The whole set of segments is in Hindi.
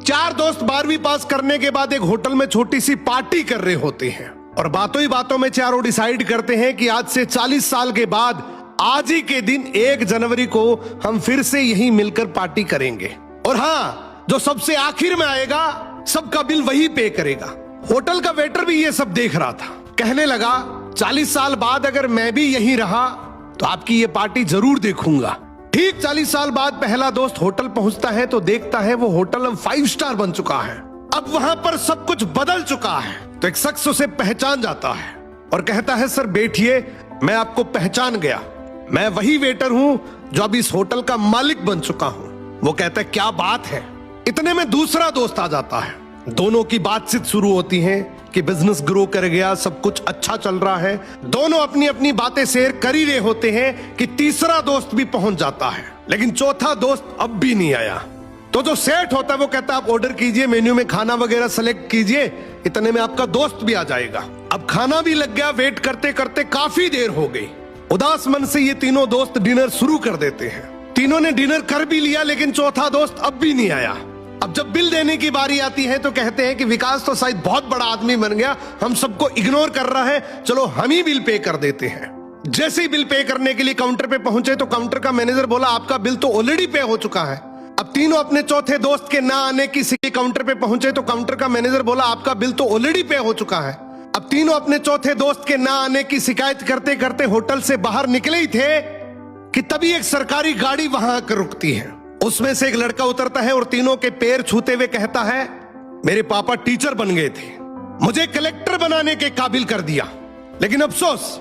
चार दोस्त 12वीं पास करने के बाद एक होटल में छोटी सी पार्टी कर रहे होते हैं और बातों ही बातों में चारों डिसाइड करते हैं कि आज से 40 साल के बाद आज ही के दिन 1 जनवरी को हम फिर से यहीं मिलकर पार्टी करेंगे। और हाँ, जो सबसे आखिर में आएगा सबका बिल वही पे करेगा। होटल का वेटर भी ये सब देख रहा था। कहने लगा 40 साल बाद अगर मैं भी यहीं रहा तो आपकी ये पार्टी जरूर देखूंगा। ठीक 40 साल बाद पहला दोस्त होटल पहुंचता है तो देखता है वो होटल अब 5 स्टार बन चुका है। अब वहां पर सब कुछ बदल चुका है। तो एक शख्स उसे पहचान जाता है और कहता है सर बैठिए, मैं आपको पहचान गया, मैं वही वेटर हूं जो अब इस होटल का मालिक बन चुका हूं। वो कहता है क्या बात है। इतने में दूसरा दोस्त आ जाता है। दोनों की बातचीत शुरू होती है कि बिजनेस ग्रो कर गया, सब कुछ अच्छा चल रहा है। दोनों अपनी अपनी बातें शेयर कर ही रहे होते हैं कि तीसरा दोस्त भी पहुंच जाता है, लेकिन चौथा दोस्त अब भी नहीं आया। तो जो सेठ होता है वो कहता है आप ऑर्डर कीजिए, मेन्यू में खाना वगैरह सेलेक्ट कीजिए, इतने में आपका दोस्त भी आ जाएगा। अब खाना भी लग गया। वेट करते करते काफी देर हो गई। उदास मन से ये तीनों दोस्त डिनर शुरू कर देते हैं। तीनों ने डिनर कर भी लिया, लेकिन चौथा दोस्त अब भी नहीं आया। अब जब बिल देने की बारी आती है तो कहते हैं कि विकास तो शायद बहुत बड़ा आदमी बन गया, हम सबको इग्नोर कर रहा है, चलो हम ही बिल पे कर देते हैं। जैसे ही बिल पे करने के लिए काउंटर पे पहुंचे तो काउंटर का मैनेजर बोला आपका बिल तो ऑलरेडी पे हो चुका है। अब तीनों अपने चौथे दोस्त के ना आने की काउंटर पे पहुंचे तो काउंटर का मैनेजर बोला आपका बिल तो ऑलरेडी पे हो चुका है। अब तीनों अपने चौथे दोस्त के ना आने की शिकायत करते करते होटल से बाहर निकले ही थे कि तभी एक सरकारी गाड़ी वहां आकर रुकती है। उसमें से एक लड़का उतरता है और तीनों के पैर छूते हुए कहता है मेरे पापा टीचर बन गए थे, मुझे कलेक्टर बनाने के काबिल कर दिया, लेकिन अफसोस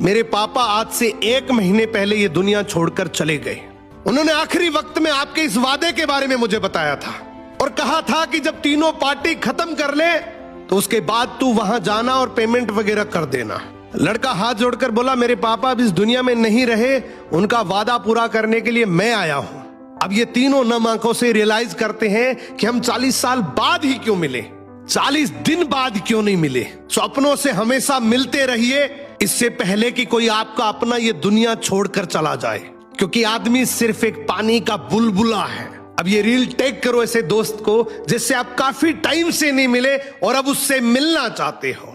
मेरे पापा आज से 1 महीने पहले ये दुनिया छोड़कर चले गए। उन्होंने आखिरी वक्त में आपके इस वादे के बारे में मुझे बताया था और कहा था कि जब तीनों पार्टी खत्म कर ले तो उसके बाद तू वहां जाना और पेमेंट वगैरह कर देना। लड़का हाथ जोड़कर बोला मेरे पापा अब इस दुनिया में नहीं रहे, उनका वादा पूरा करने के लिए मैं आया हूं। अब ये तीनों नम आंखों से रियलाइज करते हैं कि हम 40 साल बाद ही क्यों मिले, 40 दिन बाद क्यों नहीं मिले। सपनों से हमेशा मिलते रहिए, इससे पहले कि कोई आपका अपना ये दुनिया छोड़कर चला जाए, क्योंकि आदमी सिर्फ एक पानी का बुलबुला है। अब ये रील टैग करो ऐसे दोस्त को जिससे आप काफी टाइम से नहीं मिले और अब उससे मिलना चाहते हो।